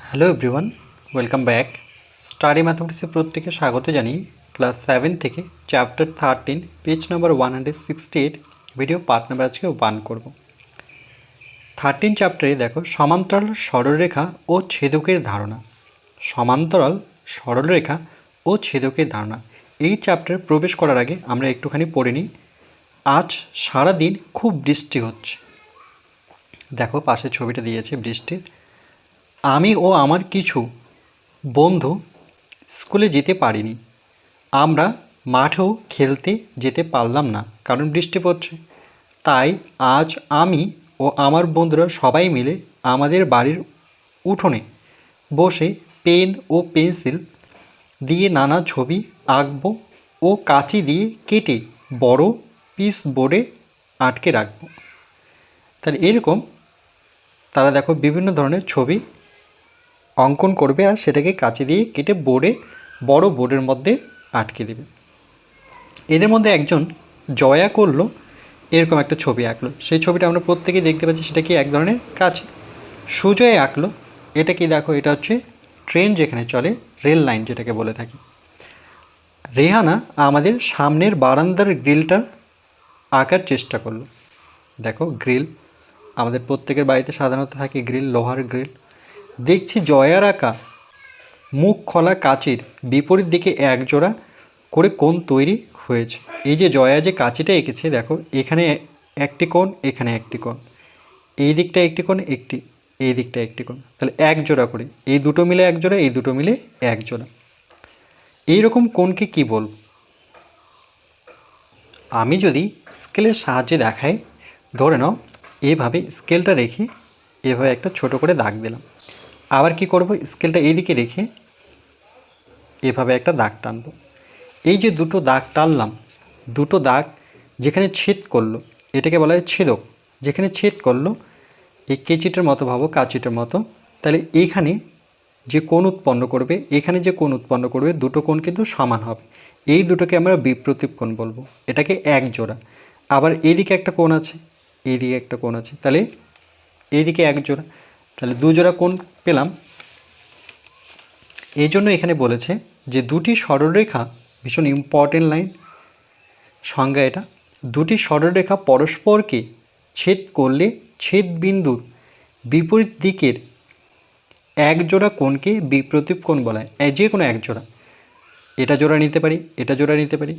Hello everyone, welcome back. Study ম্যাথমেটিক্সে প্রত্যেকে স্বাগত জানিয়ে ক্লাস 7 থেকে chapter 13 page number 168 video part number আজকে 1 করব। 13 চ্যাপ্টারে দেখো সমান্তরাল সরলরেখা ও ছেদকের ধারণা। সমান্তরাল সরলরেখা ও ছেদকের ধারণা এই চ্যাপ্টারে প্রবেশ করার আগে আমরা একটুখানি পড়ে নিই। আজ সারাদিন খুব বৃষ্টি হচ্ছে। দেখো পাশে ছবিটা দিয়েছে বৃষ্টির। আমি ও আমার কিছু বন্ধু স্কুলে যেতে পারিনি। আমরা মাঠেও খেলতে যেতে পারলাম না কারণ বৃষ্টি পড়ছে। তাই আজ আমি ও আমার বন্ধুরা সবাই মিলে আমাদের বাড়ির উঠোনে বসে পেন ও পেন্সিল দিয়ে নানা ছবি আঁকব ও কাঁচি দিয়ে কেটে বড় পিস বোর্ডে আটকে রাখব। তাহলে এরকম তারা দেখো বিভিন্ন ধরনের ছবি অঙ্কন করবে আর সেটাকে কাঁচি দিয়ে কেটে বড় বোর্ডের মধ্যে আটকে দেবে। এদের মধ্যে একজন জয়া করলো এরকম একটা ছবি আঁকলো। সেই ছবিটা আমরা প্রত্যেকেই দেখতে পাচ্ছি, সেটা কি এক ধরনের কাঁচি। সুজয় আঁকলো, এটা কি দেখো, এটা হচ্ছে ট্রেন যেখানে চলে, রেল লাইন যেটাকে বলে থাকি। রেহানা আমাদের সামনের বারান্দার গ্রিলটা আঁকার চেষ্টা করলো। দেখো গ্রিল আমাদের প্রত্যেকের বাড়িতে সাধারণত থাকে, গ্রিল, লোহার গ্রিল। দেখছি জয়ার আঁকা মুখ খোলা কাঁচির বিপরীত দিকে একজোড়া করে কোণ তৈরি হয়েছে। এই যে জয়া যে কাঁচিটা এঁকেছে, দেখো এখানে একটি কোণ, এখানে একটি কোণ, এই দিকটা একটি কোণ, এই দিকটা একটি কোণ, তাহলে এক জোড়া করে, এই দুটো মিলে এক জোড়া, এই দুটো মিলে এক জোড়া। এইরকম কোণকে কি বলব? আমি যদি স্কেলের সাহায্যে দেখাই, ধরে নাও এভাবে স্কেলটা রেখে এভাবে একটা ছোট করে দাগ দিলাম। আবার কি করব, স্কেলটা এইদিকে রেখে এভাবে একটা দাগ টানবো। এই যে দুটো দাগ টানলাম, দুটো দাগ যেখানে ছেদ করলো এটাকে বলা হয় ছেদক। যেখানে ছেদ করলো এই কেচিটার মতো ভাবো, কাঁচিটার মতো, তাহলে এইখানে যে কোণ উৎপন্ন করবে, এখানে যে কোণ উৎপন্ন করবে, দুটো কোণ কিন্তু সমান হবে। এই দুটোকে আমরা বিপ্রতীপ কোণ বলবো, এটাকে এক জোড়া। আবার এইদিকে একটা কোণ আছে, এইদিকে একটা কোণ আছে, তাহলে এইদিকে এক জোড়া, তাহলে দু জোড়া কোণ পেলাম। এই জন্য এখানে বলেছে যে দুটি সরলরেখা, ভীষণ ইম্পর্টেন্ট লাইন, সংজ্ঞা এটা, দুটি সরলরেখা পরস্পরকে ছেদ করলে ছেদ বিন্দুর বিপরীত দিকের এক জোড়া কোণকে বিপ্রতীপ কোণ বলা হয়। যে কোনো এক জোড়া, এটা জোড়া নিতে পারি, এটা জোড়া নিতে পারি।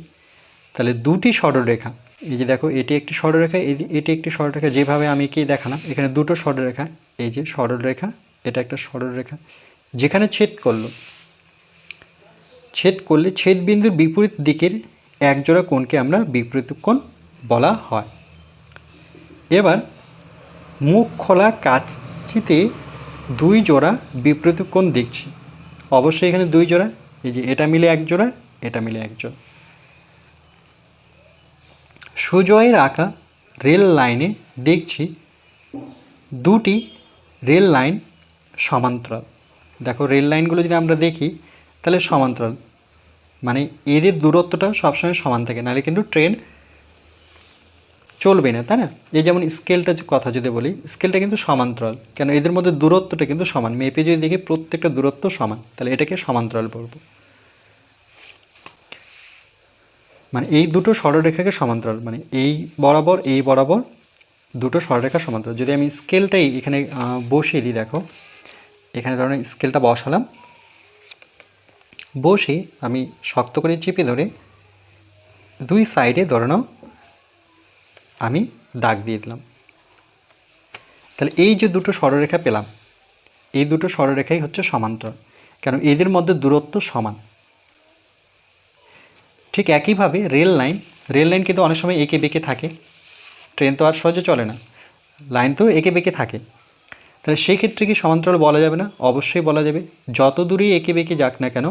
তাহলে দুটি সরলরেখা, এই যে দেখো এটি একটি সরলরেখা, এটি একটি সরলরেখা, যেভাবে আমি কি দেখালাম, এখানে দুটো সরলরেখা, এই যে সরলরেখা, এটা একটা সরলরেখা, যেখানে ছেদ করলো, ছেদ করলে ছেদ বিন্দুর বিপরীত দিকের একজোড়া কোণকে আমরা বিপরীত কোণ বলা হয়। এবার মুখ খোলা কাঁচিতে দুই জোড়া বিপরীত কোণ দেখছি, অবশ্যই এখানে দুই জোড়া, এই যে এটা মিলে এক জোড়া, এটা মিলে এক জোড়া। সুজয়ের আঁকা রেল লাইনে দেখছি দুটি রেল লাইন সমান্তরাল। দেখো রেল লাইনগুলো যদি আমরা দেখি তাহলে সমান্তরাল, মানে এদের দূরত্বটা সবসময় সমান থাকে, নাহলে কিন্তু ট্রেন চলবে না, তাই না? এই যেমন স্কেলটা কথা যদি বলি, স্কেলটা কিন্তু সমান্তরাল, কেন এদের মধ্যে দূরত্বটা কিন্তু সমান। মেপে যদি দেখি প্রত্যেকটা দূরত্ব সমান, তাহলে এটাকে সমান্তরাল বলবো। মানে এই দুটো সরলরেখাকে সমান্তরাল, মানে এই বরাবর দুটো সরলরেখা সমান্তরাল। যদি আমি স্কেলটাই এখানে বসিয়ে দিই, দেখো এখানে ধরনের স্কেলটা বসালাম, বসে আমি শক্ত করে চেপে ধরে দুই সাইডে ধরে নাও আমি দাগ দিয়ে দিলাম। তাহলে এই যে দুটো সরলরেখা পেলাম, এই দুটো সরলরেখাই হচ্ছে সমান্তরাল, কেন এদের মধ্যে দূরত্ব সমান। ঠিক একইভাবে রেল লাইন কিন্তু অনেক সময় এঁকে বেঁকে থাকে, ট্রেন তো আর সহজে চলে না, লাইন তো এঁকে বেঁকে থাকে। তাহলে সেই ক্ষেত্রে কি সমান্তরাল বলা যাবে না? অবশ্যই বলা যাবে। যত দূরেই এঁকে বেঁকে যাক না কেন,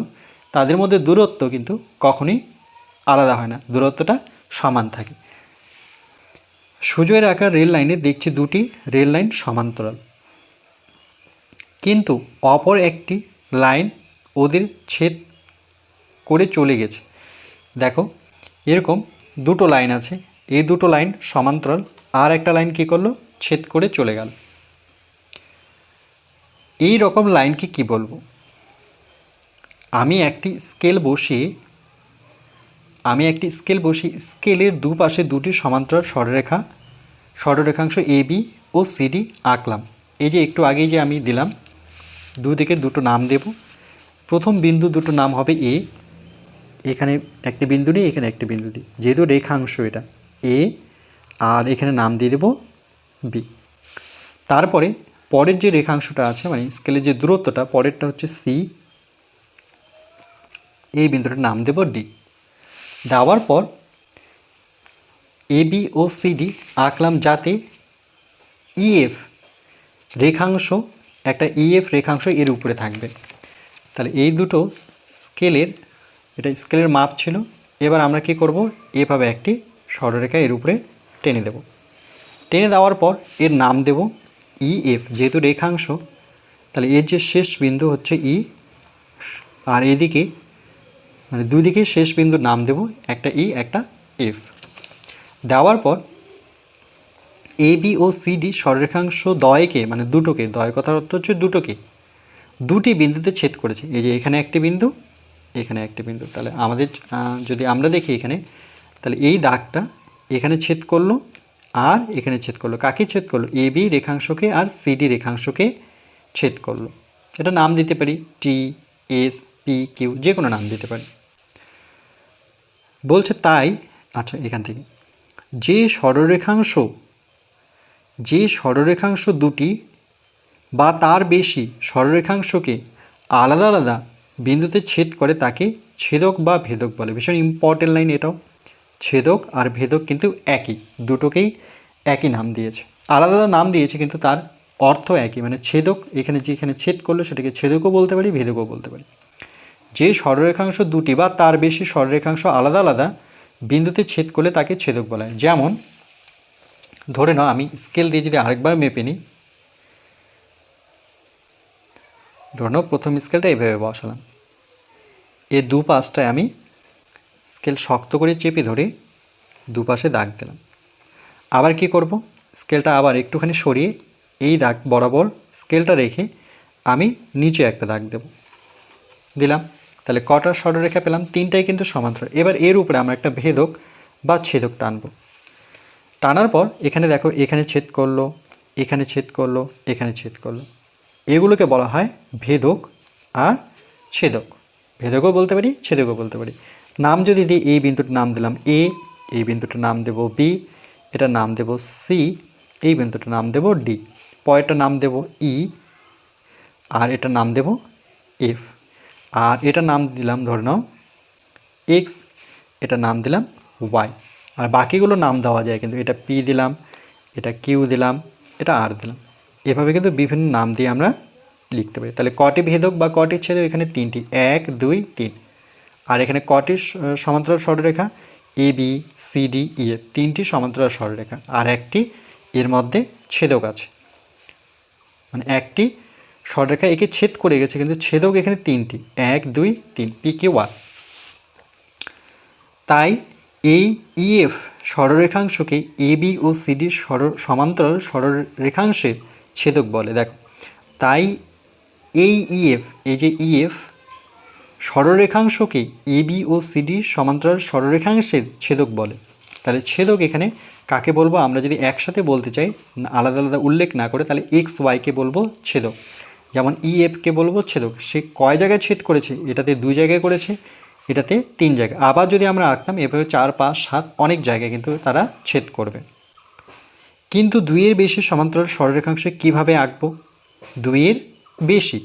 তাদের মধ্যে দূরত্ব কিন্তু কখনোই আলাদা হয় না, দূরত্বটা সমান থাকে। সুজয়ের আঁকা রেল লাইনে দেখছি দুটি রেল লাইন সমান্তরাল, কিন্তু অপর একটি লাইন ওদের ছেদ করে চলে গেছে। দেখো এরকম দুটো লাইন আছে, এই দুটো লাইন সমান্তরাল, আর একটা লাইন কী করলো, ছেদ করে চলে গেল। এই রকম লাইনকে কি বলবো? আমি একটি স্কেল বসিয়ে স্কেলের দুপাশে দুটি সমান্তরাল সরলরেখাংশ এ বি ও সিডি আঁকলাম। এই যে একটু আগেই যে আমি দিলাম, দুদিকে দুটো নাম দেব। প্রথম বিন্দু দুটো নাম হবে এ, এখানে একটি বিন্দু নিই, এখানে একটি বিন্দু দিই, যেহেতু রেখাংশ এটা এ, আর এখানে নাম দিয়ে দেব বি। তারপরে পরের যে রেখাংশটা আছে, মানে স্কেলের যে দূরত্বটা পরেরটা হচ্ছে সি, এই বিন্দুটার নাম দেব ডি। দেওয়ার পর এ বি ও সিডি আঁকলাম, যাতে ইএফ রেখাংশ, একটা ইএফ রেখাংশ এর উপরে থাকবে। তাহলে এই দুটো এটা স্কেলের মাপ ছিল। এবার আমরা কি করব, এভাবে একটি সরলরেখা এর উপরে টেনে দেব। টেনে দেওয়ার পর এর নাম দেব ইএফ, যেহেতু রেখাংশ তাহলে এর যে শেষ বিন্দু হচ্ছে ই, আর এদিকে মানে দুদিকে শেষ বিন্দুর নাম দেব, একটা ই একটা এফ। দেওয়ার পর এ বি ও সিডি সরলরেখাংশ দ্বয়কে, মানে দুটোকে, দ্বয় কথার অর্থ হচ্ছে দুটোকে, দুটি বিন্দুতে ছেদ করেছে। এই যে এখানে একটি বিন্দু, এখানে একটি বিন্দু। তাহলে আমাদের যদি আমরা দেখি এখানে, তাহলে এই দাগটা এখানে ছেদ করলো আর এখানে ছেদ করলো। কাকে ছেদ করলো? এ বি রেখাংশকে আর সিডি রেখাংশকে ছেদ করলো। এটা নাম দিতে পারি টি, এস, পি, কিউ, যে কোনো নাম দিতে পারি। বলছে তাই, আচ্ছা এখান থেকে যে সরলরেখাংশ দুটি বা তার বেশি সরলরেখাংশকে আলাদা আলাদা বিন্দুতে ছেদ করে তাকে ছেদক বা ভেদক বলে। ভীষণ ইম্পর্টেন্ট লাইন এটাও। ছেদক আর ভেদক কিন্তু একই, দুটোকেই একই নাম দিয়েছে, আলাদা আলাদা নাম দিয়েছে কিন্তু তার অর্থ একই। মানে ছেদক, এখানে যেখানে ছেদ করলো সেটাকে ছেদকও বলতে পারি, ভেদকও বলতে পারি। যে সরলরেখাংশ দুটি বা তার বেশি সরলরেখাংশ আলাদা আলাদা বিন্দুতে ছেদ করলে তাকে ছেদক বলা হয়। যেমন ধরে নাও, আমি স্কেল দিয়ে যদি আরেকবার মেপে নিই, ধরে নাও প্রথম স্কেলটা এইভাবে বসালাম, এর দুপাশটায় আমি স্কেল শক্ত করে চেপে ধরে দুপাশে দাগ দিলাম। আবার কি করব, স্কেলটা আবার একটুখানি সরিয়ে এই দাগ বরাবর স্কেলটা রেখে আমি নিচে একটা দাগ দিলাম। তাহলে কটা সরলরেখা পেলাম? তিনটাই কিন্তু সমান্তরাল। এবার এর উপরে আমরা একটা ভেদক বা ছেদক টানব। টানার পর এখানে দেখো, এখানে ছেদ করলো, এখানে ছেদ করলো, এখানে ছেদ করলো, এগুলোকে বলা হয় ভেদক আর ছেদক। ভেদকও বলতে পারি, ছেদকও বলতে পারি। নাম যদি দিই, এই বিন্দুটার নাম দিলাম এ, এই বিন্দুটার নাম দেব বি, এটার নাম দেব সি, এই বিন্দুটার নাম দেব ডি, পরেরটার নাম দেব ই, আর এটার নাম দেব এফ, আর এটার নাম দিলাম ধরে নাও এক্স, এটার নাম দিলাম ওয়াই। আর বাকিগুলো নাম দেওয়া যায়, কিন্তু এটা পি দিলাম, এটা কিউ দিলাম, এটা আর দিলাম। এভাবে কিন্তু বিভিন্ন নাম দিয়ে আমরা লিখতে পারি। তাহলে কটি ভেদক বা কটি ছেদক? এখানে তিনটি, 1, 2, 3। আর এখানে কটি সমান্তরাল সরলরেখা? A B C D E F, তিনটি সমান্তরাল সরলরেখা, আর একটি এর মধ্যে ছেদক আছে, মানে একটি সরলরেখা একে ছেদ করে গেছে, কিন্তু ছেদক এখানে তিনটি, 1, 2, 3, পি কিউ আর। তাই এই ইএফ সরলরেখাংশকে এ বি ও সিডির সমান্তরাল সরলরেখাংশের ছেদক বলে। দেখো, তাই এই ইএফ, এই যে ইএফ সরলরেখাংশকে এ বি ও সিডির সমান্তরাল সরলরেখাংশের ছেদক বলে। তাহলে ছেদক এখানে কাকে বলবো? আমরা যদি একসাথে বলতে চাই, আলাদা আলাদা উল্লেখ না করে, তাহলে এক্স ওয়াইকে বলবো ছেদক। যেমন ইএফকে বলবো ছেদক, সে কয় জায়গায় ছেদ করেছে? এটাতে 2 জায়গায় করেছে, এটাতে 3 জায়গায়। আবার যদি আমরা আঁকতাম এভাবে 4, 5, 7 অনেক জায়গায় কিন্তু তারা ছেদ করবে। কিন্তু 2-এর বেশি সমান্তরাল সরলরেখাংশে কীভাবে আঁকবো? 2-এর বেশি।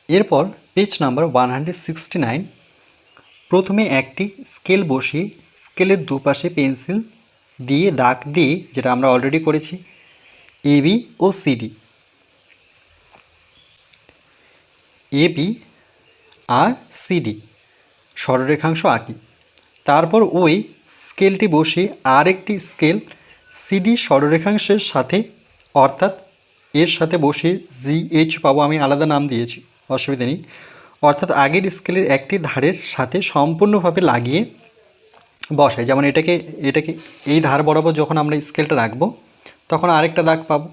এরপর পেজ নাম্বার 169, প্রথমে একটি স্কেল বসিয়ে স্কেলের দুপাশে পেন্সিল দিয়ে দাগ দিয়ে, যেটা আমরা অলরেডি করেছি, A B O CD, A B R CD সরলরেখাংশ আঁকি। তারপর ওই স্কেলটি বসিয়ে আরেকটি স্কেল সিডি সরলরেখাংশের সাথে, অর্থাৎ এর সাথে বসিয়ে জিএইচ পাবো, আমি আলাদা নাম দিয়েছি, অসুবিধা নেই। অর্থাৎ আগের স্কেলের একটি ধারের সাথে সম্পূর্ণভাবে লাগিয়ে বসাই। যেমন এটাকে এই ধার বরাবর যখন আমরা স্কেলটা রাখবো, তখন আরেকটা দাগ পাবো,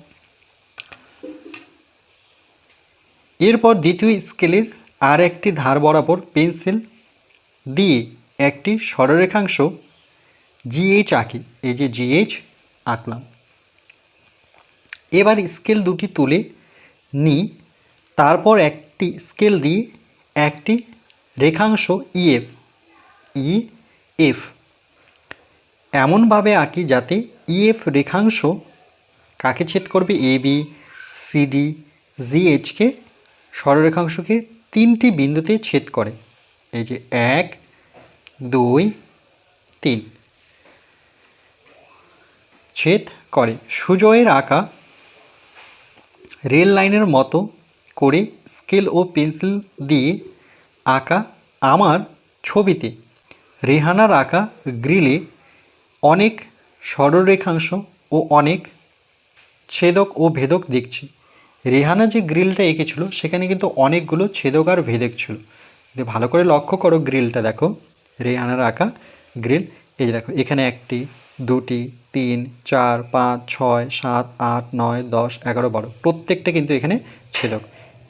এরপর দ্বিতীয় স্কেলের আর একটি ধার বরাবর পেন্সিল দিয়ে একটি সরলরেখাংশ জিএইচ আঁকি। এই যে জিএইচ আঁকলাম। এবার স্কেল দুটি তুলে নিই, তারপর একটি স্কেল দিয়ে একটি রেখাংশ ইএফ এমনভাবে আঁকি যাতে ইএফ রেখাংশ কাকে ছেদ করবে, এ বি সি ডি জিএইচকে সরলরেখাংশকে তিনটি বিন্দুতে ছেদ করে। এই যে 1 2 3 ছেদ করে। সুজয়ের আঁকা রেল লাইনের মতো করে স্কেল ও পেন্সিল দিয়ে আঁকা আমার ছবিতে রেহানার আঁকা গ্রিলে অনেক সরলরেখাংশ ও অনেক ছেদক ও ভেদক দেখছি। রেহানা যে গ্রিলটা এঁকেছিল সেখানে কিন্তু অনেকগুলো ছেদক আর ভেদক ছিল। যদি ভালো করে লক্ষ্য করো গ্রিলটা দেখো, রেহানার আঁকা গ্রিল। এই যে দেখো এখানে 1 2 3 4 5 6 7 8 9 10 11 12 প্রত্যেকটা কিন্তু এখানে ছেদক।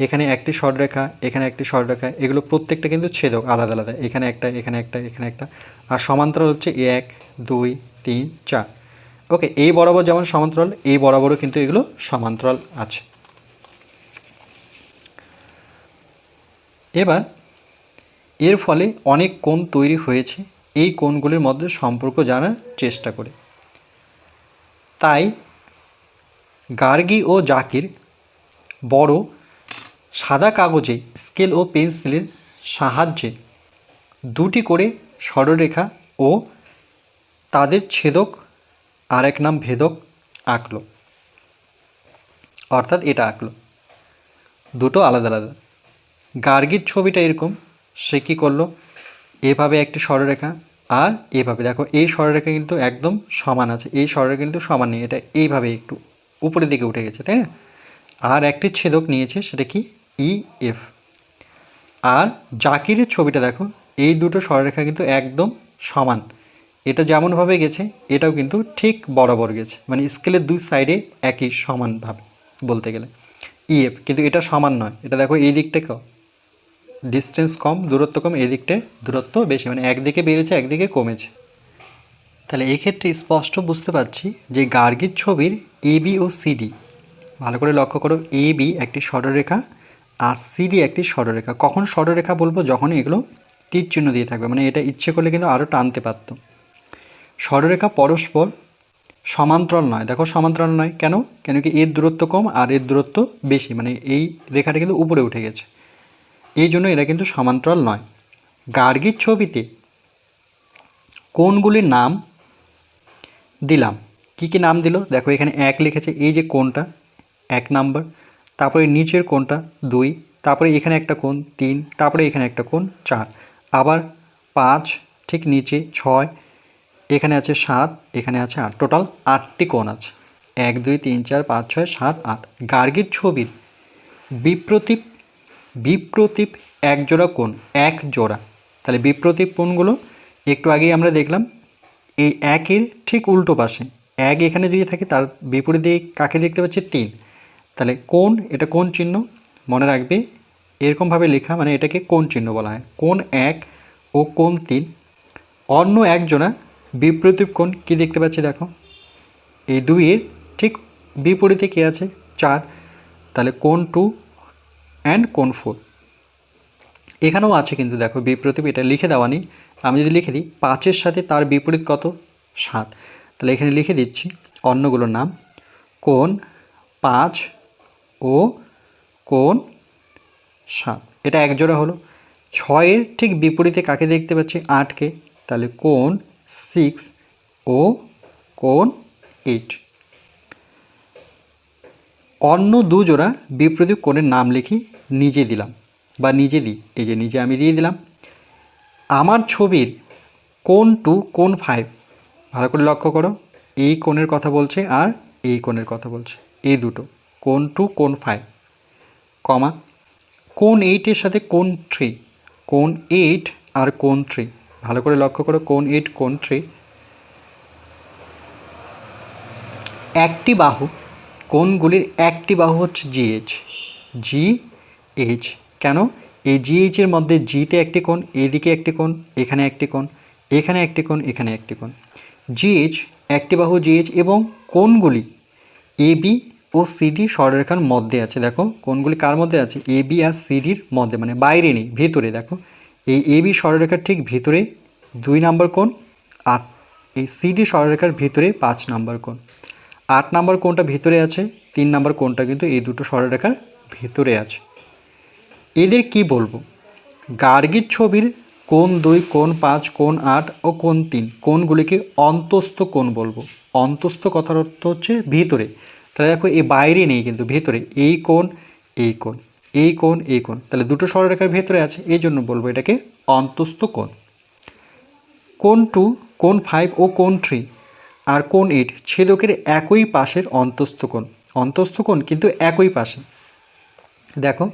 এখানে একটি সরলরেখা, এখানে একটি সরলরেখা, এগুলো প্রত্যেকটা কিন্তু ছেদক আলাদা আলাদা। এখানে একটা, এখানে একটা, এখানে একটা, আর সমান্তরাল হচ্ছে 1 2 3 4। ওকে, এই বরাবর যেমন সমান্তরাল, এই বরাবরও কিন্তু এগুলো সমান্তরাল আছে। এবার এর ফলে অনেক কোণ তৈরি হয়েছে এই কোণগুলির মধ্যে সম্পর্ক জানার চেষ্টা করে। তাই গার্গী ও জাকির বড় সাদা কাগজে স্কেল ও পেন্সিলের সাহায্যে দুটি করে সরলরেখা ও তাদের ছেদক আর এক নাম ভেদক আঁকলো। অর্থাৎ এটা আঁকলো, দুটো আলাদা আলাদা। গার্গীর ছবিটা এরকম, সে কী করলো, এভাবে একটি সরলরেখা আর এভাবে দেখো এই সরলরেখা কিন্তু একদম সমান আছে, এই সরলরেখা কিন্তু সমান নেই, এটা এইভাবে একটু উপরের দিকে উঠে গেছে, তাই না? আর একটি ছেদক নিয়েছে, সেটা কি ই এফ। আর জাকিরের ছবিটা দেখো, এই দুটো সরলরেখা কিন্তু একদম সমান, এটা যেমনভাবে গেছে এটাও কিন্তু ঠিক বরাবর গেছে, মানে স্কেলের দুই সাইডে একই সমানভাবে বলতে গেলে ইএফ। কিন্তু এটা সমান নয়, এটা দেখো এই দিকটা ডিস্টেন্স কম, দূরত্ব কম, এই দিকটা দূরত্ব বেশি, মানে একদিকে বেড়েছে একদিকে কমেছে। তাহলে এই ক্ষেত্রে স্পষ্ট বুঝতে পারছি যে গার্গীর ছবির এ বি ও সিডি, ভালো করে লক্ষ্য করো, এ বি একটি সরলরেখা আর সিডি একটি সরলরেখা। কখন সরলরেখা বলবো, যখন এগুলো তীর চিহ্ন দিয়ে থাকবে, মানে এটা ইচ্ছে করলে কিন্তু আরও টানতে পারত। সরলরেখা পরস্পর সমান্তরাল নয়, দেখো সমান্তরাল নয় কেন, কেন কি এর দূরত্ব কম আর এর দূরত্ব বেশি, মানে এই রেখাটা কিন্তু উপরে উঠে গেছে, এই জন্য এরা কিন্তু সমান্তরাল নয়। গার্গীর ছবিতে কোণগুলির নাম দিলাম, কি কি নাম দিল দেখো, এখানে 1 লিখেছে, এই যে কোণটা 1 নাম্বার, তারপরে নিচের কোণটা 2, তারপরে এখানে একটা কোণ 3, তারপরে এখানে একটা কোণ 4, আবার 5 ঠিক নিচে 6, এখানে আছে 7, এখানে আছে 8, টোটাল 8টি কোণ আছে, 1 2 3 4 5 6 7 8। গার্গীর ছবির বিপ্রতীপ এক জোড়া কোণ, এক জোড়া। তাহলে বিপ্রতীপ কোণগুলো একটু আগেই আমরা দেখলাম, এই একের ঠিক উল্টো পাশে 1 এখানে যদি থাকে তার বিপরীত দিকে কাকে দেখতে পাচ্ছি, 3। তাহলে কোণ, এটা কোণ চিহ্ন মনে রাখবে, এরকমভাবে লেখা মানে এটাকে কোণ চিহ্ন বলা হয়। কোণ 1 ও কোণ 3, অন্য এক জোড়া বিপ্রতীপ কোণ কি দেখতে পাচ্ছি দেখো, এই 2-এর ঠিক বিপরীতে কে আছে, 4। তাহলে কোণ 2 অ্যান্ড কোণ 4 এখানেও আছে কিন্তু দেখো বিপ্রতীপ, এটা লিখে দেওয়া নেই। আমি যদি লিখে দিই 5-এর সাথে তার বিপরীত কত, 7, তাহলে এখানে লিখে দিচ্ছি অন্যগুলোর নাম, কোণ 5 ও কোণ 7, এটা এক জোড়া হলো। 6-এর ঠিক বিপরীতে কাকে দেখতে পাচ্ছি, 8কে, তাহলে কোণ 6 ও কোণ 8। অন্য দুজোড়া বিপরীত কোণের নাম লিখি, নিজে দিলাম বা নিজে দিই, এই যে নিজে আমি দিয়ে দিলাম। আমার ছবির কোণ 2 কোণ 5, ভালো করে লক্ষ্য করো, এই কোণের কথা বলছে আর এই কোণের কথা বলছে, এই দুটো কোণ 2 কোণ 5, কমা কোণ 8-এর সাথে কোণ 3, কোণ 8 আর কোণ 3, ভালো করে লক্ষ্য করো, কোণ 8 কোণ 3। একটি বাহু, কোণগুলির একটি বাহু হচ্ছে জিএইচ, জি এইচ। কেন? এই জিএইচ এর মধ্যে জিতে একটি কোণ, এদিকে একটি কোণ, এখানে একটি কোণ, এখানে একটি কোণ, এখানে একটি কোণ। জিএইচ একটি বাহু জিএইচ এবং কোণগুলি এ বি ও সিডি সরলরেখার মধ্যে আছে। দেখো কোণগুলি কার মধ্যে আছে? এ বি আর সিডির মধ্যে, মানে বাইরে নেই, ভিতরে। দেখো এই এ বি সরলরেখার ঠিক ভিতরে 2 নম্বর কোণ, আর এই সিডি সরলরেখার ভিতরে 5 নম্বর কোণ। 8 নম্বর কোণটা ভিতরে আছে, 3 নম্বর কোণটা কিন্তু এই দুটো সরলরেখার ভিতরে আছে। এদের কি বলবো? গার্গীর ছবির কোণ 2, কোণ 5, কোণ 8 ও কোণ 3 কোণগুলিকে অন্তস্থ কোণ বলবো। অন্তস্থ কথার অর্থ হচ্ছে ভিতরে। তাহলে দেখো এই বাইরে নেই, কিন্তু ভিতরে। এই কোণ, এই কোণ, এই কোণ, এই কোণ, তাহলে দুটো সরলরেখার ভেতরে আছে, এই জন্য বলবো এটাকে অন্তস্থ কোণ। কোণ 2, কোণ 5 ও কোণ 3 আর কোণ 8 ছেদকের একই পাশের অন্তস্থ কোণ। অন্তস্থ কোণ কিন্তু একই পাশে। দেখো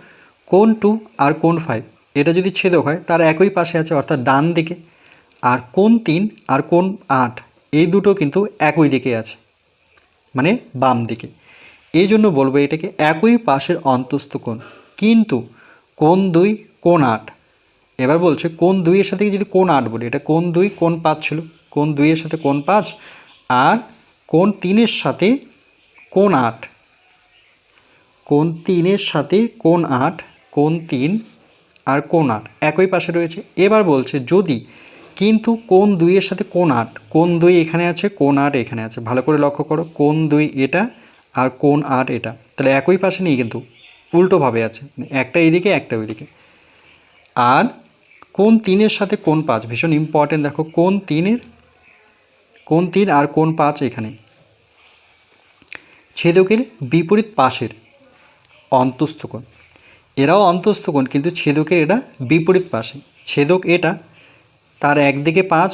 কোণ 2 আর কোণ 5 এটা যদি ছেদক হয় তার একই পাশে আছে, অর্থাৎ ডান দিকে। আর কোণ 3 আর কোণ 8 এই দুটো কিন্তু একই দিকে আছে, মানে বাম দিকে। এই জন্য বলবো এটাকে একই পাশের অন্তস্থ কোণ। কিন্তু কোণ 2, কোণ 8, এবার বলছে কোণ 2 এর সাথে যদি কোণ 8 বলি, এটা কোণ 2, কোণ 5 ছিল, কোণ 2 এর সাথে কোণ 5 আর কোণ 3 এর সাথে কোণ 8, কোণ 3 এর সাথে কোণ 8, কোণ 3 আর কোণ 8 একই পাশে রয়েছে। এবার বলছে যদি, কিন্তু কোণ 2 এর সাথে কোণ 8, কোণ 2 এখানে আছে, কোণ 8 এখানে আছে, ভালো করে লক্ষ্য করো, কোণ 2 এটা আর কোণ 8 এটা, তাহলে একই পাশে নেই, কিন্তু উল্টোভাবে আছে, একটা এইদিকে একটা ওইদিকে। আর কোণ 3 এর সাথে কোণ 5 ভীষণ ইম্পর্টেন্ট। দেখো কোণ 3 আর কোণ 5 এখানে ছেদকের বিপরীত পাশের অন্তস্থ কোণ। এরাও অন্তস্থ কোণ, কিন্তু ছেদকের এটা বিপরীত পাশে। ছেদক এটা, তার একদিকে 5,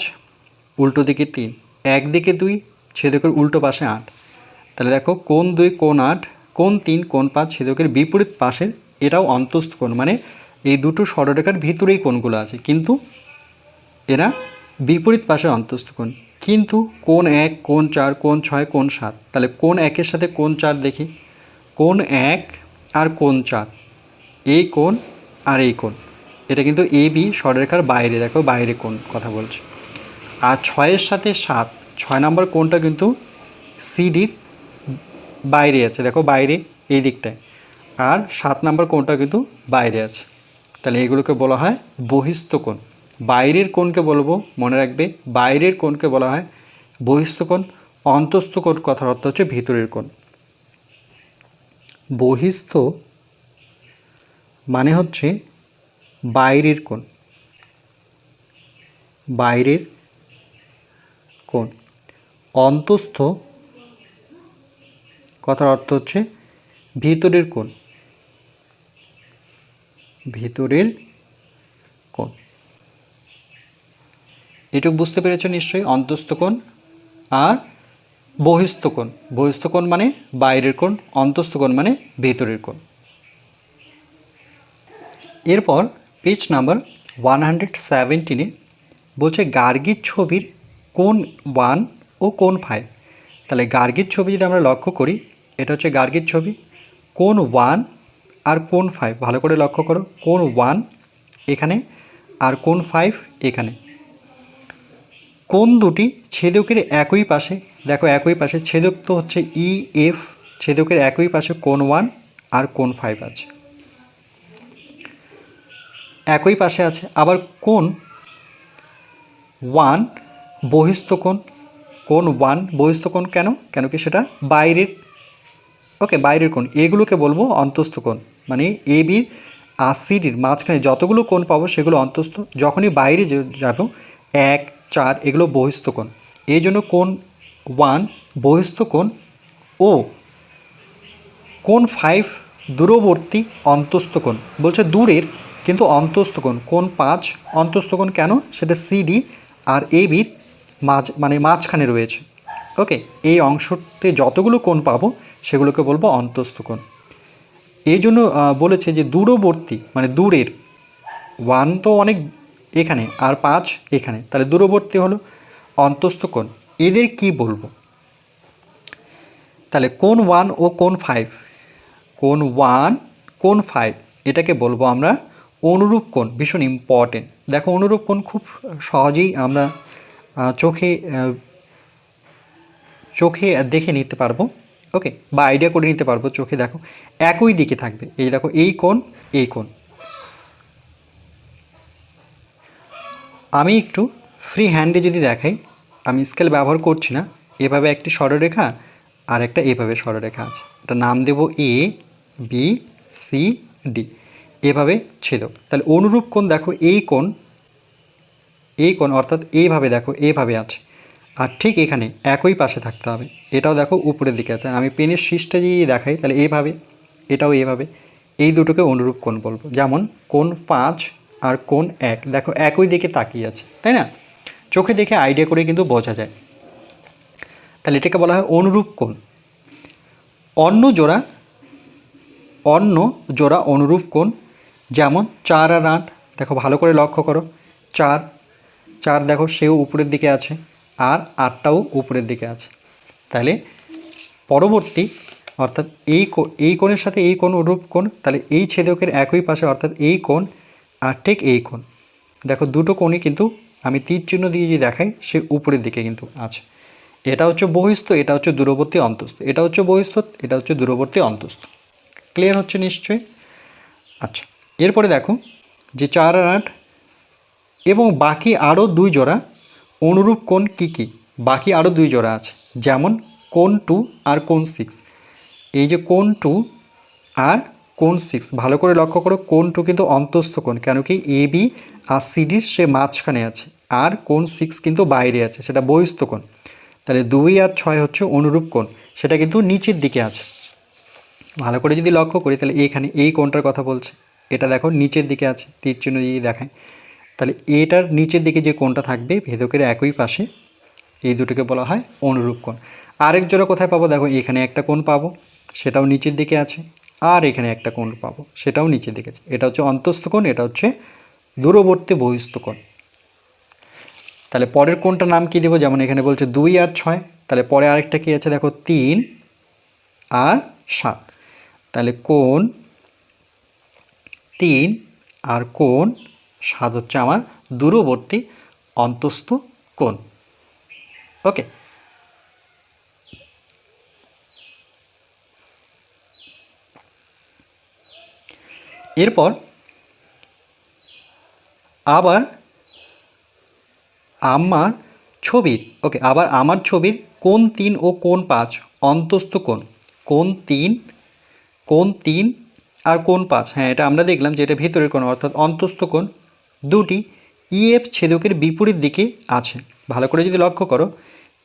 উল্টো দিকে 3, একদিকে 2, ছেদকের উল্টো পাশে 8। তাহলে দেখো কোণ 2, কোণ 8, কোণ 3, কোণ 5 ছেদকের বিপরীত পাশের, এটাও অন্তস্থ কোণ, মানে এই দুটো সরলরেখার ভিতরেই কোণগুলো আছে, কিন্তু এরা বিপরীত পাশে অন্তস্থ কোণ। কিন্তু কোণ 1, কোণ 4, কোণ 6, কোণ 7, তাহলে কোণ 1 এর সাথে কোণ 4 দেখি, কোণ 1 আর কোণ 4, এই কোণ আর এই কোণ, এটা কিন্তু এ বি সরলরেখার বাইরে, দেখো বাইরে কোণ কথা বলছে। আর 6 এর সাথে 7, 6 নম্বর কোণটা কিন্তু সিডির বাইরে আছে, দেখো বাইরে এই দিকটায়। আর 7 নম্বর কোণটা কিন্তু বাইরে আছে, তাহলে এগুলোকে বলা হয় বহিস্থ কোণ। বাইরের কোণকে বলবো, মনে রাখবে, বাইরের কোণকে বলা হয় বহিস্থ কোণ। অন্তস্থ কোণ কথার অর্থ হচ্ছে ভিতরের কোণ। বহিস্থ মানে হচ্ছে বাইরের কোণ, বাইরের কোণ। অন্তস্থ কথার অর্থ হচ্ছে ভিতরের কোণ, ভিতরের কোণ। এটুকু বুঝতে পেরেছো নিশ্চয়ই, অন্তস্থ কোণ আর বহিস্থ কোণ। বহিস্থ কোণ মানে বাইরের কোণ, অন্তস্থ কোণ মানে ভেতরের কোণ। এরপর পেজ নাম্বার 117-এ বলছে গার্গীর ছবির কোণ 1 ও কোণ 5। তাহলে গার্গীর ছবি যদি আমরা লক্ষ্য করি, এটা হচ্ছে গার্গীর ছবি। কোণ 1 আর কোণ 5 ভালো করে লক্ষ্য করো, কোণ 1 এখানে আর কোণ 5 এখানে। কোণ দুটি ছেদকের একই পাশে, দেখো একই পাশে, ছেদক তো হচ্ছে ই এফ, ছেদকের একই পাশে কোণ 1 আর কোণ 5 আছে, একই পাশে আছে। আবার কোণ 1 বহিস্থ কোণ, কোণ 1 বহিস্থ কোণ, কেন কি সেটা বাইরের, ওকে বাইরের কোণ। এগুলোকে বলবো অন্তস্থ কোণ, মানে এ বির আর সিডির মাঝখানে যতগুলো কোণ পাবো সেগুলো অন্তস্থ। যখনই বাইরে যাব 1, 4 এগুলো বহিস্থ কোণ। এই জন্য কোণ 1 বহিস্থ কোণ ও কোণ 5 দূরবর্তী অন্তস্থ কোণ। বলছে দূরের কিন্তু অন্তস্থ কোণ। কোণ 5 অন্তস্থ কোণ, কেন? সেটা সিডি আর এ বির মানে মাঝখানে রয়েছে। ওকে, এই অংশতে যতগুলো কোণ পাবো সেগুলোকে বলবো অন্তস্থ কোণ। এই জন্য বলেছে যে দূরবর্তী মানে দূরের, 1 তো অনেক এখানে আর 5 এখানে, তাহলে দূরবর্তী হলো অন্তস্থ কোণ। এদের কি বলবো? তাহলে কোণ 1 ও কোণ 5, কোণ 1 কোণ 5 এটাকে বলবো আমরা অনুরূপ কোণ। ভীষণ ইম্পর্টেন্ট। দেখো অনুরূপ কোণ খুব সহজেই আমরা চোখে চোখে দেখে নিতে পারবো। ওকে, বা আইডিয়া করে নিতে পারবো। চোখে দেখো একই দিকে থাকবে। এই দেখো এই কোণ, এই কোণ। আমি একটু ফ্রি হ্যান্ডে যদি দেখাই, আমি স্কেল ব্যবহার করছি না, এভাবে একটি সরলরেখা আর একটা এভাবে সরলরেখা আছে। এটা নাম দেব এ বি সি ডি, এভাবে ছেদক। তাহলে অনুরূপ কোণ দেখো এই কোণ, এই কোণ অর্থাৎ এইভাবে দেখো এইভাবে আছে, আর ঠিক এখানে একই পাশে থাকতে হবে। এটাও দেখো উপরের দিকে আছে। আমি পেনের শীষটা যদি দেখাই তাহলে এইভাবে, এটাও এইভাবে, এই দুটোকে অনুরূপ কোণ বলবো। যেমন কোণ 5 আর কোণ 1 দেখো একই দিকে তাকিয়ে আছে, তাই না? চোখে দেখে আইডিয়া করে কিন্তু বোঝা যায়। তাহলে এটাকে বলা হয় অনুরূপ কোণ। অন্য জোড়া অনুরূপ কোণ, যেমন 4 আর 8। দেখো ভালো করে লক্ষ্য করো, 4 দেখো সেও উপরের দিকে আছে, আর 8টাও উপরের দিকে আছে। তাহলে পরবর্তী অর্থাৎ এই কোণের সাথে এই কোণ অনুরূপ কোণ। তাহলে এই ছেদকের একই পাশে অর্থাৎ এই কোণ আর ঠিক এই কোণ, দেখো দুটো কোণই কিন্তু আমি তীর চিহ্ন দিয়ে যদি দেখাই সে উপরের দিকে কিন্তু আছে। এটা হচ্ছে বহিস্থ, এটা হচ্ছে দূরবর্তী অন্তস্থ। এটা হচ্ছে বহিস্থ, এটা হচ্ছে দূরবর্তী অন্তস্থ। ক্লিয়ার হচ্ছে নিশ্চয়ই? আচ্ছা, এরপরে দেখো যে 4 আর 8 এবং বাকি আরও 2 জোড়া অনুরূপ কোণ কী কী? বাকি আরও 2 জোড়া আছে, যেমন কোণ 2 আর কোণ 6। এই যে কোণ 2 আর কোণ 6 ভালো করে লক্ষ্য করো, কোণ 2 কিন্তু অন্তস্থ কোণ, কেন কি এ বি আর সিডির সে মাঝখানে আছে, আর কোণ 6 কিন্তু বাইরে আছে, সেটা বহিস্থ কোণ। তাহলে 2 আর 6 হচ্ছে অনুরূপ কোণ, সেটা কিন্তু নিচের দিকে আছে। ভালো করে যদি লক্ষ্য করি তাহলে এইখানে এই কোণটার কথা বলছে, এটা দেখো নিচের দিকে আছে, তীর চিহ্ন দিয়ে দেখায়। তাহলে এটার নিচের দিকে যে কোণটা থাকবে ভেদকের একই পাশে, এই দুটোকে বলা হয় অনুরূপ কোণ। আরেক জোড়া কোথায় পাবো? দেখো এখানে একটা কোণ পাবো, সেটাও নিচের দিকে আছে, আর এখানে একটা কোণ পাবো, সেটাও নিচের দিকে আছে। এটা হচ্ছে অন্তস্থ কোণ, এটা হচ্ছে দূরবর্তী বহিস্থ কোণ। তাহলে পরের কোণটার নাম কি দেবো? যেমন এখানে বলছে 2 আর 6, তাহলে পরে আরেকটা কি আছে দেখো 3 আর 7। তাহলে কোণ 3 আর কোণ 7 হচ্ছে আমার দূরবর্তী অন্তস্থ কোণ। ওকে, এরপর আবার আমার ছবির আমার ছবির কোণ 3 ও কোণ 5 অন্তস্থ কোণ। কোণ 3 আর কোণ 5, হ্যাঁ এটা আমরা দেখলাম যে এটা ভিতরের কোণ অর্থাৎ অন্তস্থ কোণ। দুটি ইএফ ছেদকের বিপরীত দিকে আছে। ভালো করে যদি লক্ষ্য করো,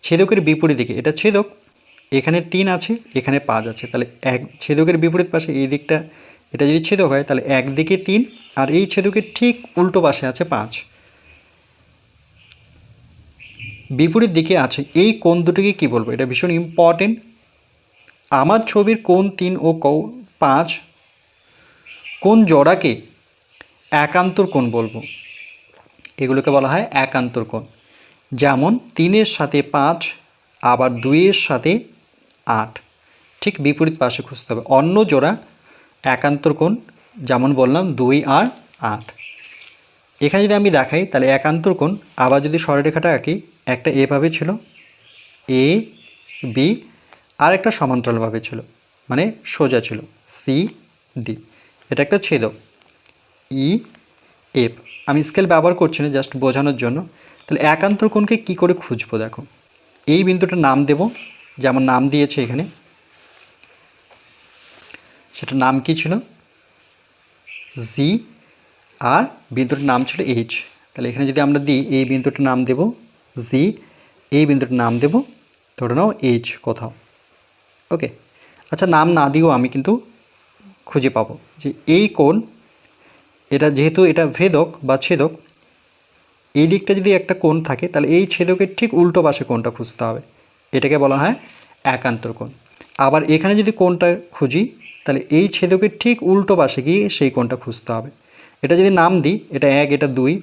ছেদকের বিপরীত দিকে, এটা ছেদক, এখানে 3 আছে, এখানে 5 আছে। তাহলে এক ছেদকের বিপরীত পাশে এই দিকটা, এটা যদি ছেদক হয় তাহলে একদিকে 3 আর এই ছেদকের ঠিক উল্টো পাশে আছে 5, বিপরীত দিকে আছে। এই কোণ দুটোকে কী বলবো? এটা ভীষণ ইম্পর্টেন্ট। আমার ছবির কোণ 3 ও কোণ 5 কোণ জোড়াকে একান্তর কোণ বলবো। এগুলোকে বলা হয় একান্তর কোণ। যেমন 3-এর সাথে 5, আবার 2-এর সাথে 8, ঠিক বিপরীত পাশে খুঁজতে হবে। অন্য জোড়া একান্তর কোণ, যেমন বললাম 2 আর 8। এখানে যদি আমি দেখাই তাহলে একান্তর কোণ, আবার যদি সরলরেখাটা আঁকি, একটা এভাবে ছিল এ বি, আর একটা সমান্তরালভাবে ছিল মানে সোজা ছিল সি ডি। এটা একটা ছেদক ই এফ। আমি স্কেল ব্যবহার করছি না, জাস্ট বোঝানোর জন্য। তাহলে একান্তর কোণকে কী করে খুঁজবো? দেখো এই বিন্দুটার নাম দেব, যেমন নাম দিয়েছে এখানে, সেটার নাম কি ছিল? জি, আর বিন্দুটার নাম ছিল এইচ। তাহলে এখানে যদি আমরা দিই, এই বিন্দুটার নাম দেব জি, এই বিন্দুটার নাম দেব ধরে নাও এইচ কোথাও। ওকে, আচ্ছা নাম না দিয়েও আমি কিন্তু খুঁজে পাবো যে এই কোণ, এটা যেহেতু এটা ভেদক বা ছেদক, এই দিকটা যদি একটা কোণ থাকে তাহলে এই ছেদকের ঠিক উল্টো পাশে কোণটা খুঁজতে হবে, এটাকে বলা হয় একান্তর কোণ। আবার এখানে যদি কোণটা খুঁজি তাহলে এই ছেদকের ঠিক উল্টো পাশে গিয়ে সেই কোণটা খুঁজতে হবে। এটা যদি নাম দিই, এটা 1, এটা 2,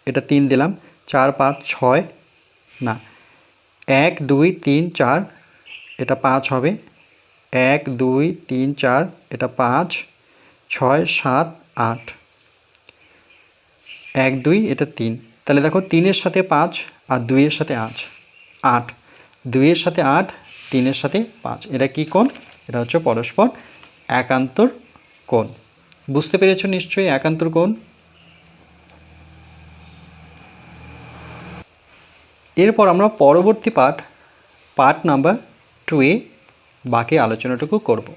এটা 3 দিলাম, 4 5 6, না 1 2 3 4, এটা 5 হবে, 1 2 3 4, এটা 5, 6 7 8 1 2 এটা 3, তাহলে দেখো 3 এর সাথে 5 আর 2 এর সাথে 8 8, 2 এর সাথে 8, 3 এর সাথে 5, এটা কি কোণ? এটা হচ্ছে পরস্পর একান্তর কোণ। বুঝতে পেরেছো নিশ্চয়ই একান্তর কোণ। এরপর আমরা পরবর্তী পার্ট নাম্বার 2 এ বাকি আলোচনাটুকু করব।